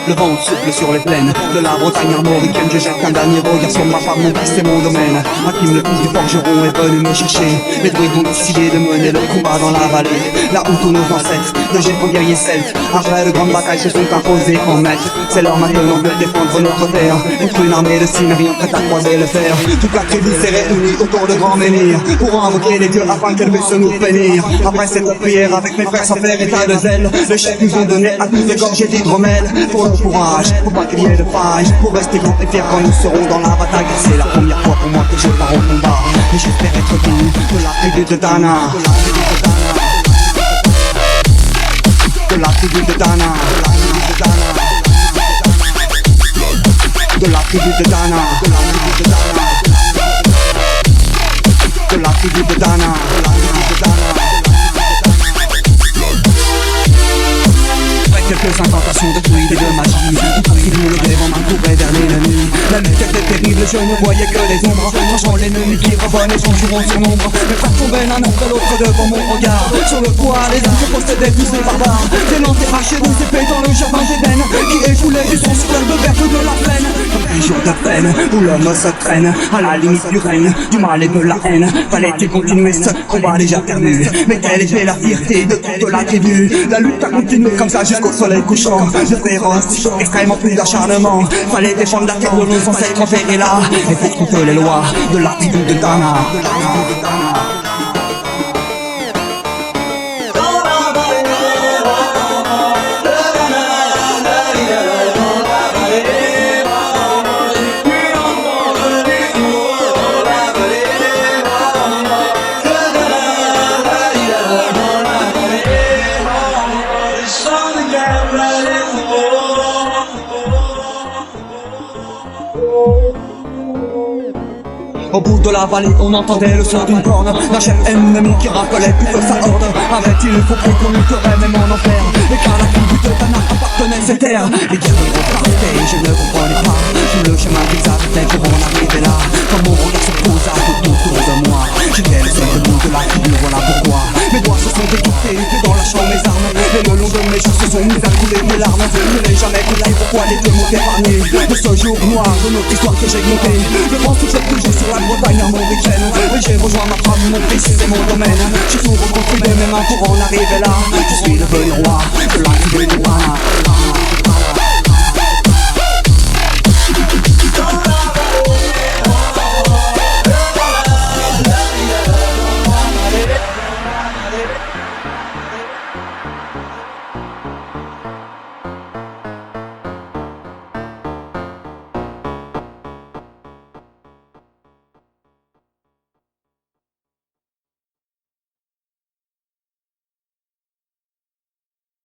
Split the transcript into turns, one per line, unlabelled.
Le vent souffle sur les plaines de la Bretagne armoricaine. Je jette un dernier regard sur ma femme, mon fils c'est mon domaine. Hakim le fils du forgeron est venu me chercher. Les druides ont décidé de mener le combat dans la vallée, là où tous nos ancêtres, de géants guerriers celtes, après de grandes batailles se sont imposés en maîtres. C'est l'heure maintenant de défendre notre terre, contre une armée de Cimmériens prête à croiser le fer. Toute la tribu s'est réunie autour de grands menhirs pour invoquer les dieux afin qu'elle puisse nous bénir. Après cette prière avec mes frères sans faire état de zèle, les chefs nous ont donné à tous des gorgées d'hydromel. Pour le courage, pour pas qu'il y ait de faille, pour rester grands et fiers quand nous serons dans la bataille. C'est la première fois pour moi que je pars au combat, et j'espère être digne de la tribu de Dana. De la tribu de Dana. De la tribu de Dana. De la tribu de Dana. Quelques incantations de druides et de magie, ils nous le glaive en main couraient vers l'ennemi. La lutte était terrible, je ne voyais que les ombres, tranchant l'ennemi qui rebonne et son jour en surnombre. Mes frères tombaient l'un après l'autre devant mon regard. Sur le poids, les armes se possédaient tous les barbares, des lances arrachées des épées dans le jardin d'Éden, qui écoulait du sang sur l'herbe verte de la plaine. Comme un jour de peine, où l'homme se traîne, à la limite du règne, du mal et de la haine. Fallait-il continuer ce combat déjà perdu? Mais quelle était la fierté de toute la tribu? La lutte a continué comme ça jusqu'au soleil couchant, de féroce, extrêmement plus d'acharnement. Fallait défendre la terre de nos ancêtres enterrés là, et pour toutes les lois de la tribu de Dana. Au bout de la vallée, on entendait le son d'une corne, d'un chef ennemi qui racolait plutôt sa horde. Avait-il compris qu'on lutterait même en enfer, et qu'à la tribu de Dana appartenait cette terre? Les guerriers repartaient, je ne comprenais pas tout le chemin qu'ils avaient pour en arriver là. Quand mon regard se posa tout autour de moi, j'étais le seul debout de la tribu, voilà pourquoi. Mes doigts se sont étouffés dans la chambre mes armes, et le long de mes joues se sont mis à couler des larmes. Je n'ai jamais compris pourquoi les dieux m'ont épargné de ce jour noir de notre histoire que j'ai monté. Le vent souffle toujours sur la Bretagne armoricaine, et j'ai rejoint ma femme, mon fils, c'est mon domaine. J'ai tout reconstruit de mes mains pour en arriver là. Je suis devenu roi de la